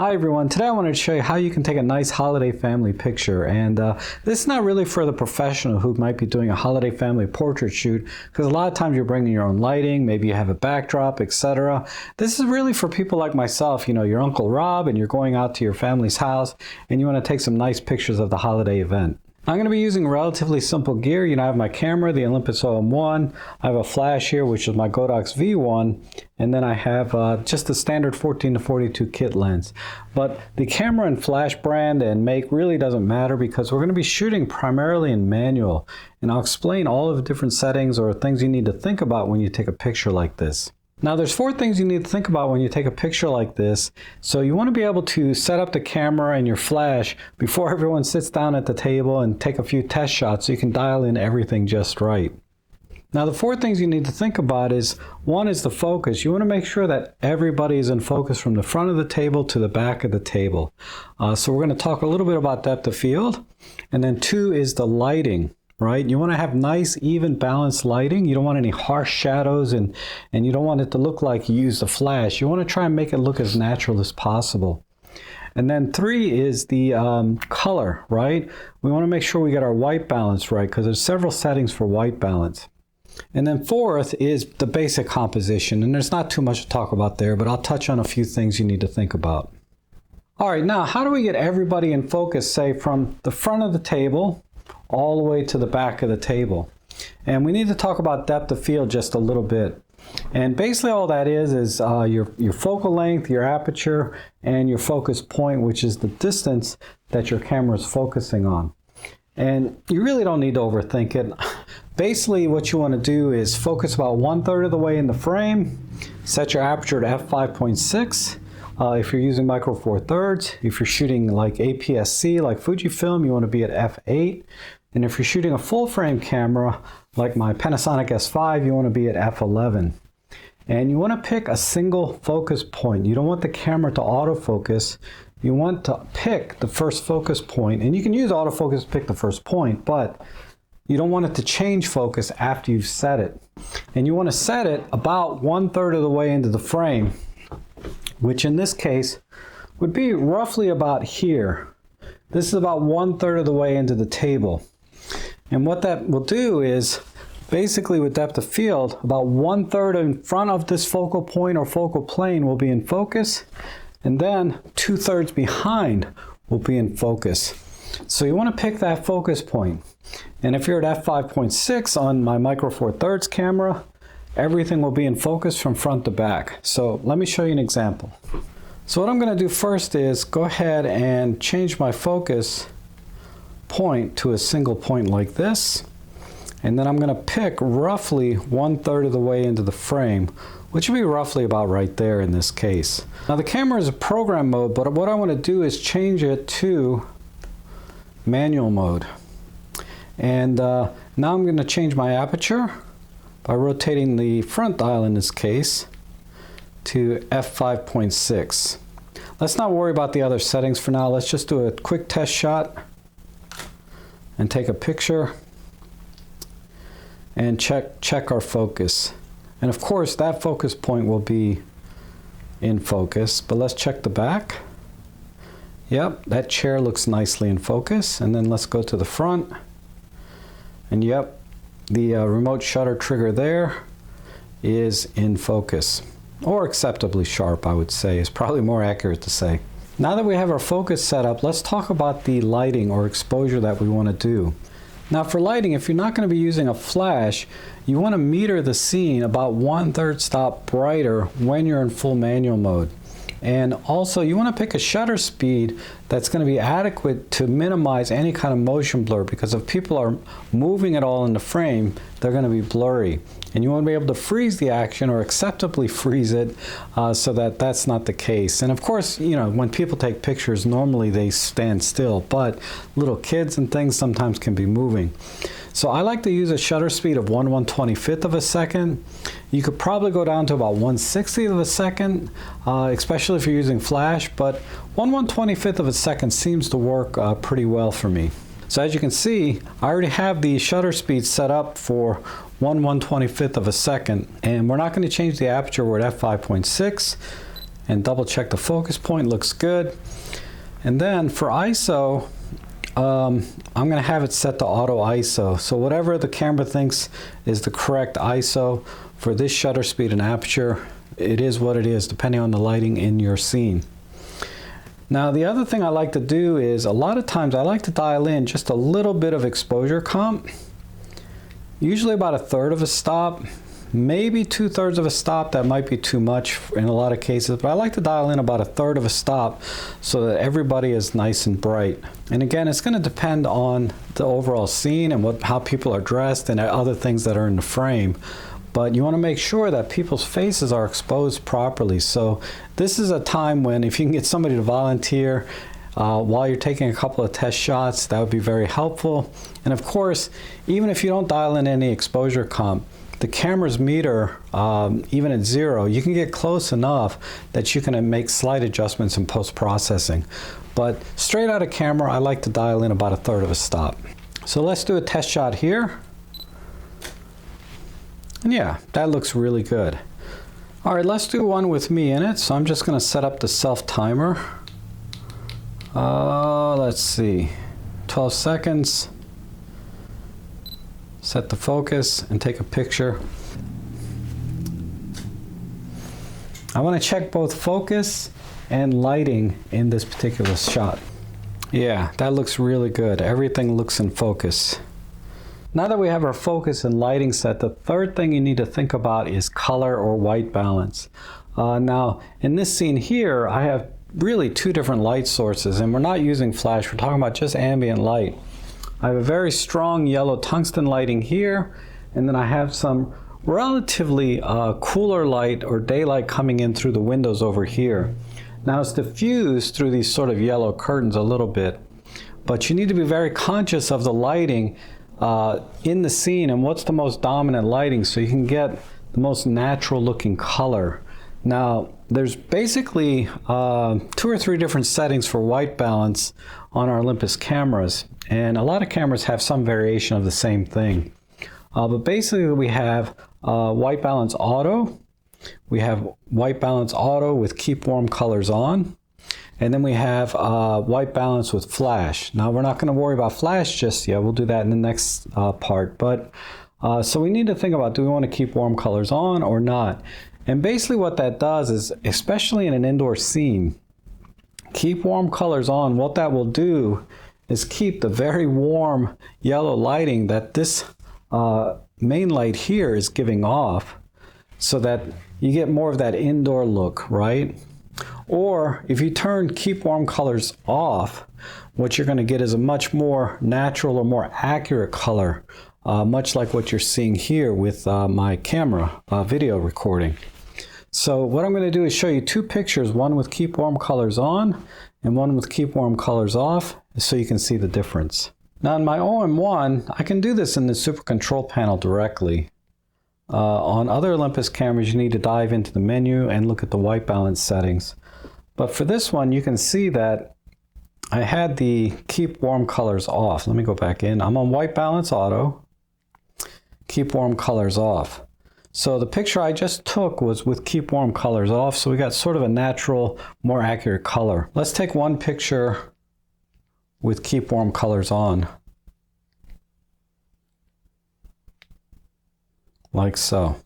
Hi everyone, today I wanted to show you how you can take a nice holiday family picture, and this is not really for the professional who might be doing a holiday family portrait shoot, because a lot of times you're bringing your own lighting, maybe you have a backdrop, etc. This is really for people like myself, you know, your Uncle Rob, and you're going out to your family's house and you want to take some nice pictures of the holiday event. I'm going to be using relatively simple gear. You know, I have my camera, the Olympus OM1. I have a flash here, which is my Godox V1. And then I have just the standard 14-42 kit lens. But the camera and flash brand and make really doesn't matter because we're going to be shooting primarily in manual. And I'll explain all of the different settings or things you need to think about when you take a picture like this. Now there's 4 things you need to think about when you take a picture like this. So you want to be able to set up the camera and your flash before everyone sits down at the table and take a few test shots so you can dial in everything just right. Now the 4 things you need to think about is, 1 is the focus. You want to make sure that everybody is in focus from the front of the table to the back of the table. So we're going to talk a little bit about depth of field. And then 2 is the lighting. Right? You want to have nice, even, balanced lighting. You don't want any harsh shadows, and you don't want it to look like you used a flash. You want to try and make it look as natural as possible. And then 3 is the color, right? We want to make sure we get our white balance right, because there's several settings for white balance. And then 4th is the basic composition, and there's not too much to talk about there, but I'll touch on a few things you need to think about. All right, now how do we get everybody in focus, say from the front of the table all the way to the back of the table? And we need to talk about depth of field just a little bit. And basically all that is your focal length, your aperture, and your focus point, which is the distance that your camera is focusing on. And you really don't need to overthink it. Basically what you want to do is focus about 1/3 of the way in the frame, set your aperture to f5.6. If you're using micro four thirds, if you're shooting like APS-C, like Fujifilm, you want to be at f8. And if you're shooting a full frame camera, like my Panasonic S5, you want to be at f11. And you want to pick a single focus point. You don't want the camera to autofocus. You want to pick the first focus point. And you can use autofocus to pick the first point, but you don't want it to change focus after you've set it. And you want to set it about 1/3 of the way into the frame, which in this case would be roughly about here. This is about 1/3 of the way into the table. And what that will do is, basically with depth of field, about 1/3 in front of this focal point or focal plane will be in focus, and then 2/3 behind will be in focus. So you want to pick that focus point. And if you're at f5.6 on my micro four thirds camera, everything will be in focus from front to back. So let me show you an example. So what I'm going to do first is go ahead and change my focus point to a single point like this. And then I'm going to pick roughly 1/3 of the way into the frame, which will be roughly about right there in this case. Now the camera is a program mode, but what I want to do is change it to manual mode. And now I'm going to change my aperture by rotating the front dial in this case to f5.6. Let's not worry about the other settings for now. Let's just do a quick test shot and take a picture and check our focus. And of course that focus point will be in focus, but let's check the back. Yep, that chair looks nicely in focus. And then let's go to the front. And yep, the remote shutter trigger there is in focus, or acceptably sharp, I would say, is probably more accurate to say. Now that we have our focus set up, let's talk about the lighting or exposure that we want to do. Now for lighting, if you're not going to be using a flash, you want to meter the scene about 1/3 stop brighter when you're in full manual mode. And also you want to pick a shutter speed that's going to be adequate to minimize any kind of motion blur, because if people are moving at all in the frame, they're going to be blurry. And you want to be able to freeze the action or acceptably freeze it so that that's not the case. And of course, you know, when people take pictures, normally they stand still, but little kids and things sometimes can be moving. So I like to use a shutter speed of 1/125th of a second. You could probably go down to about 1/60th of a second, especially if you're using flash, but 1/125th of a second seems to work pretty well for me. So as you can see, I already have the shutter speed set up for 1/125th of a second, and we're not going to change the aperture. We're at f5.6. and double check the focus point. Looks good. And then for ISO, I'm going to have it set to auto ISO. So whatever the camera thinks is the correct ISO for this shutter speed and aperture, it is what it is, depending on the lighting in your scene. Now the other thing I like to do is, a lot of times I like to dial in just a little bit of exposure comp, usually about 1/3 of a stop, maybe 2/3 of a stop. That might be too much in a lot of cases, but I like to dial in about 1/3 of a stop so that everybody is nice and bright. And again, it's going to depend on the overall scene and how people are dressed and other things that are in the frame. But you want to make sure that people's faces are exposed properly. So this is a time when, if you can get somebody to volunteer while you're taking a couple of test shots, that would be very helpful. And of course, even if you don't dial in any exposure comp, the camera's meter, even at 0, you can get close enough that you can make slight adjustments in post-processing. But straight out of camera, I like to dial in about 1/3 of a stop. So let's do a test shot here. And yeah, that looks really good. All right, let's do one with me in it. So I'm just going to set up the self timer. Let's see, 12 seconds. Set the focus and take a picture. I want to check both focus and lighting in this particular shot. Yeah, that looks really good. Everything looks in focus. Now that we have our focus and lighting set, the third thing you need to think about is color or white balance. Now, in this scene here, I have really 2 different light sources, and we're not using flash. We're talking about just ambient light. I have a very strong yellow tungsten lighting here, and then I have some relatively cooler light or daylight coming in through the windows over here. Now it's diffused through these sort of yellow curtains a little bit, but you need to be very conscious of the lighting in the scene and what's the most dominant lighting so you can get the most natural looking color. Now there's basically 2 or 3 different settings for white balance on our Olympus cameras, and a lot of cameras have some variation of the same thing. But basically we have white balance auto, we have white balance auto with keep warm colors on, and then we have white balance with flash. Now we're not going to worry about flash just yet, we'll do that in the next part. But so we need to think about, do we want to keep warm colors on or not? And basically what that does is, especially in an indoor scene, keep warm colors on, what that will do is keep the very warm yellow lighting that this main light here is giving off, so that you get more of that indoor look, right? Or if you turn keep warm colors off, what you're going to get is a much more natural or more accurate color, much like what you're seeing here with my camera video recording. So what I'm going to do is show you 2 pictures, one with keep warm colors on and one with keep warm colors off, so you can see the difference. Now in my OM1, I can do this in the Super Control panel directly. On other Olympus cameras, you need to dive into the menu and look at the white balance settings. But for this one, you can see that I had the keep warm colors off. Let me go back in. I'm on white balance auto, keep warm colors off. So the picture I just took was with keep warm colors off, so we got sort of a natural, more accurate color. Let's take one picture with keep warm colors on. Like so.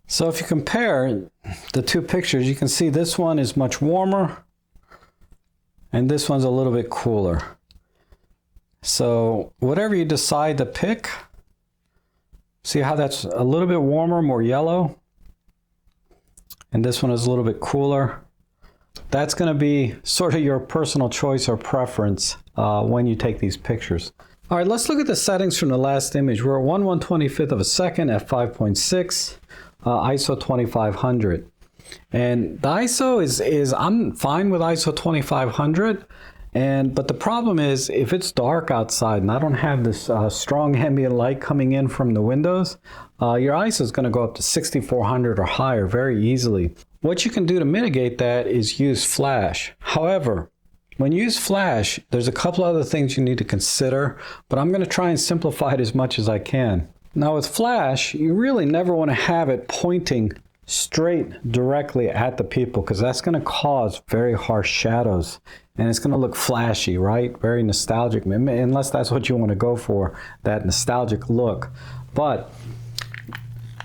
So if you compare the 2 pictures, you can see this one is much warmer and this one's a little bit cooler. So whatever you decide to pick, see how that's a little bit warmer, more yellow, and this one is a little bit cooler. That's going to be sort of your personal choice or preference when you take these pictures. All right, let's look at the settings from the last image. We're at 1/125th of a second at 5.6, ISO 2500. And the ISO is I'm fine with ISO 2500. But the problem is, if it's dark outside and I don't have this strong ambient light coming in from the windows, your ISO is going to go up to 6400 or higher very easily. What you can do to mitigate that is use flash. However, when you use flash, there's a couple other things you need to consider, but I'm going to try and simplify it as much as I can. Now with flash, you really never want to have it pointing straight directly at the people, because that's going to cause very harsh shadows and it's going to look flashy, right? Very nostalgic, unless that's what you want to go for, that nostalgic look. But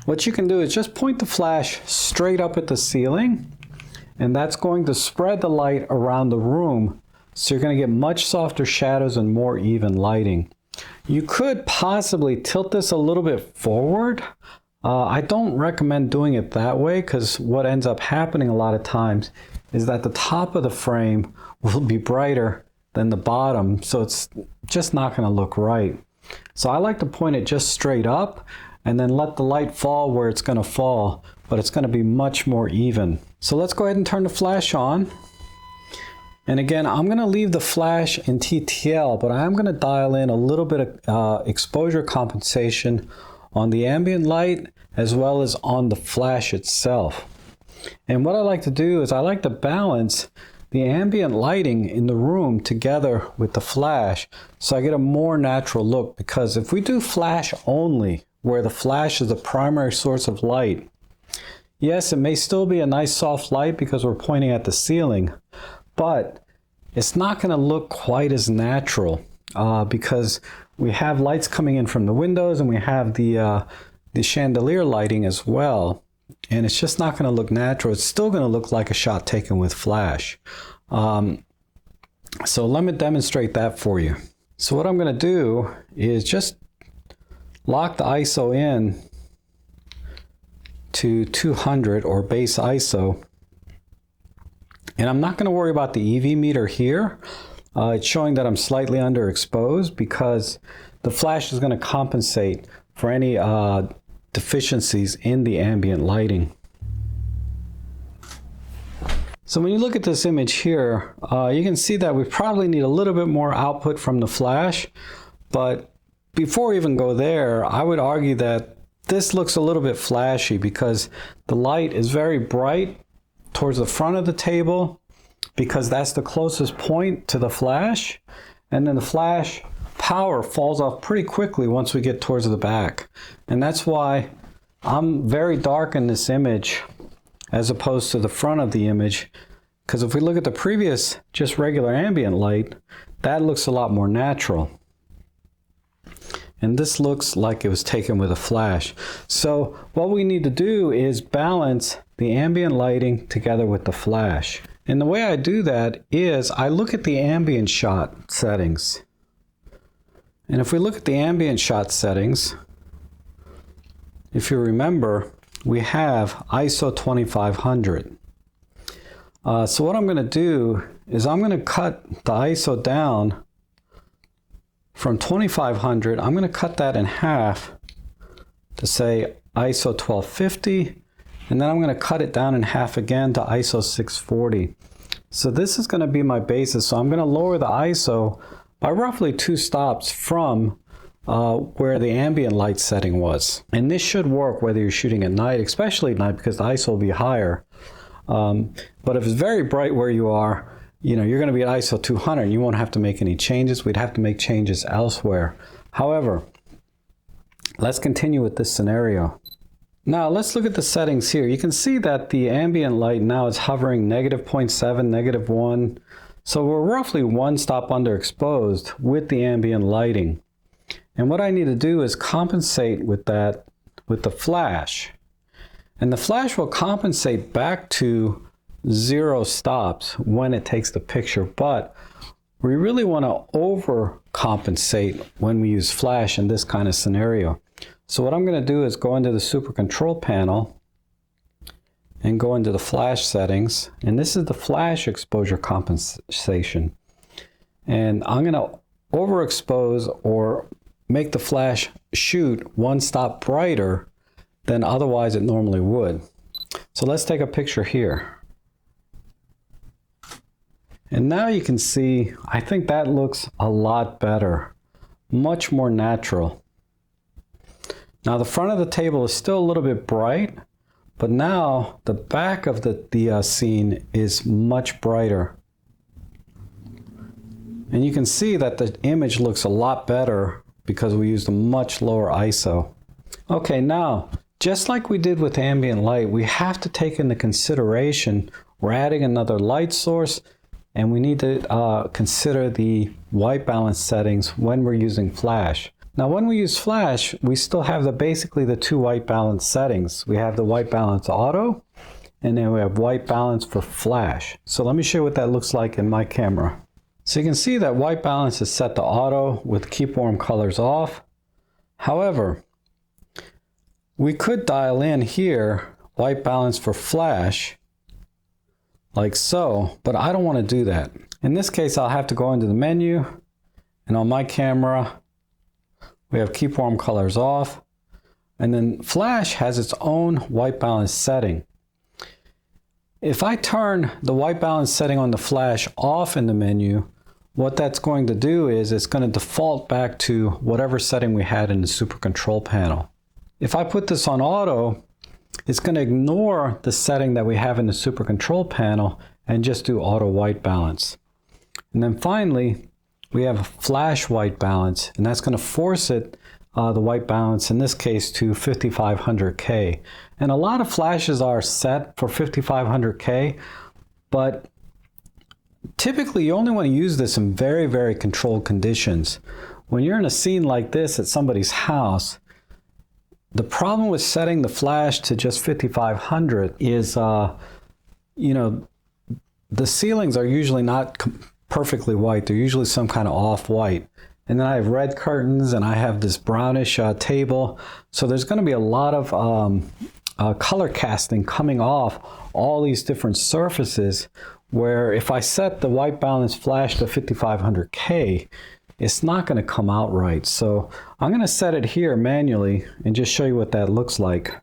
what you can do is just point the flash straight up at the ceiling, and that's going to spread the light around the room, so you're going to get much softer shadows and more even lighting. You could possibly tilt this a little bit forward. I don't recommend doing it that way, because what ends up happening a lot of times is that the top of the frame will be brighter than the bottom, so it's just not going to look right. So I like to point it just straight up and then let the light fall where it's going to fall, but it's going to be much more even. So let's go ahead and turn the flash on. And again, I'm going to leave the flash in TTL, but I'm going to dial in a little bit of exposure compensation on the ambient light as well as on the flash itself. And what I like to do is I like to balance the ambient lighting in the room together with the flash, so I get a more natural look. Because if we do flash only, where the flash is the primary source of light, yes, it may still be a nice soft light because we're pointing at the ceiling, but it's not going to look quite as natural because we have lights coming in from the windows and we have the chandelier lighting as well. And it's just not going to look natural. It's still going to look like a shot taken with flash. So let me demonstrate that for you. So what I'm going to do is just lock the ISO in to 200 or base ISO. And I'm not going to worry about the EV meter here. It's showing that I'm slightly underexposed because the flash is going to compensate for any deficiencies in the ambient lighting. So when you look at this image here, you can see that we probably need a little bit more output from the flash. But before we even go there, I would argue that this looks a little bit flashy because the light is very bright towards the front of the table because that's the closest point to the flash. And then the flash power falls off pretty quickly once we get towards the back. And that's why I'm very dark in this image as opposed to the front of the image, because if we look at the previous just regular ambient light, that looks a lot more natural. And this looks like it was taken with a flash. So what we need to do is balance the ambient lighting together with the flash. And the way I do that is I look at the ambient shot settings. And if we look at the ambient shot settings, if you remember, we have ISO 2500. So what I'm going to do is I'm going to cut the ISO down from 2500. I'm going to cut that in half to say ISO 1250, and then I'm going to cut it down in half again to ISO 640. So this is going to be my basis. So I'm going to lower the ISO by roughly 2 stops from where the ambient light setting was. And this should work whether you're shooting at night, especially at night, because the ISO will be higher. But if it's very bright where you are, you're going to be at ISO 200 and you won't have to make any changes. We'd have to make changes elsewhere. However, let's continue with this scenario. Now let's look at the settings here. You can see that the ambient light now is hovering -0.7, -1. So we're roughly 1 stop underexposed with the ambient lighting. And what I need to do is compensate with that with the flash. And the flash will compensate back to 0 stops when it takes the picture, but we really want to overcompensate when we use flash in this kind of scenario. So what I'm going to do is go into the Super Control panel and go into the flash settings, and this is the flash exposure compensation. And I'm going to overexpose or make the flash shoot 1 stop brighter than otherwise it normally would. So let's take a picture here. And now you can see, I think that looks a lot better, much more natural. Now the front of the table is still a little bit bright, but now the back of the scene is much brighter. And you can see that the image looks a lot better because we used a much lower ISO. Okay, now Just like we did with ambient light, we have to take into consideration we're adding another light source, and we need to consider the white balance settings when we're using flash. Now when we use flash, we still have basically the two white balance settings. We have the white balance auto, and then we have white balance for flash. So let me show you what that looks like in my camera. So you can see that white balance is set to auto with keep warm colors off. However, we could dial in here white balance for flash like so, but I don't want to do that. In this case, I'll have to go into the menu, and on my camera we have keep warm colors off, and then flash has its own white balance setting. If I turn the white balance setting on the flash off in the menu, what that's going to do is it's going to default back to whatever setting we had in the super control panel. If I put this on auto, it's going to ignore the setting that we have in the super control panel and just do auto white balance. And then finally, we have a flash white balance, and that's going to force it, the white balance in this case, to 5500K. And a lot of flashes are set for 5500K, but typically you only want to use this in very, very controlled conditions. When you're in a scene like this at somebody's house, the problem with setting the flash to just 5500 is, you know, the ceilings are usually not perfectly white. They're usually some kind of off-white. And then I have red curtains, and I have this brownish table. So there's going to be a lot of color casting coming off all these different surfaces, where if I set the white balance flash to 5500K, it's not going to come out right. So I'm going to set it here manually and just show you what that looks like.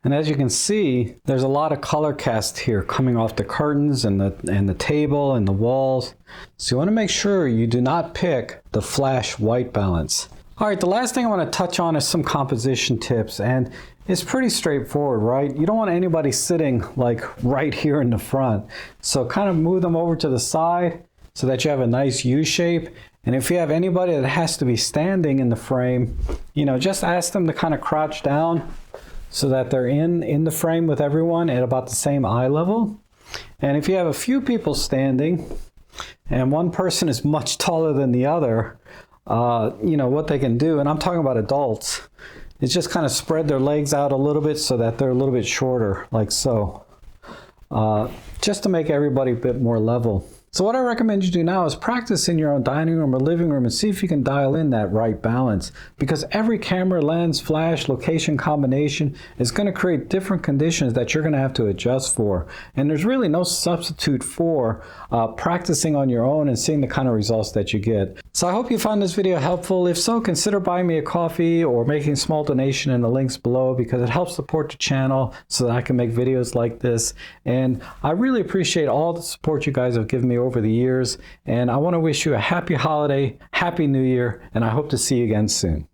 And as you can see, there's a lot of color cast here coming off the curtains and the table and the walls. So you want to make sure you do not pick the flash white balance. All right, the last thing I want to touch on is some composition tips, and it's pretty straightforward, right? You don't want anybody sitting like right here in the front. So kind of move them over to the side so that you have a nice U shape. And if you have anybody that has to be standing in the frame, you know, just ask them to kind of crouch down so that they're in the frame with everyone at about the same eye level. And if you have a few people standing and one person is much taller than the other, you know, what they can do, and I'm talking about adults, is just kind of spread their legs out a little bit so that they're a little bit shorter, like so, just to make everybody a bit more level. So what I recommend you do now is practice in your own dining room or living room and see if you can dial in that right balance, because every camera, lens, flash, location combination is going to create different conditions that you're going to have to adjust for. And there's really no substitute for practicing on your own and seeing the kind of results that you get. So I hope you found this video helpful. If so, consider buying me a coffee or making a small donation in the links below, because it helps support the channel so that I can make videos like this. And I really appreciate all the support you guys have given me over the years, and I want to wish you a happy holiday, happy new year, and I hope to see you again soon.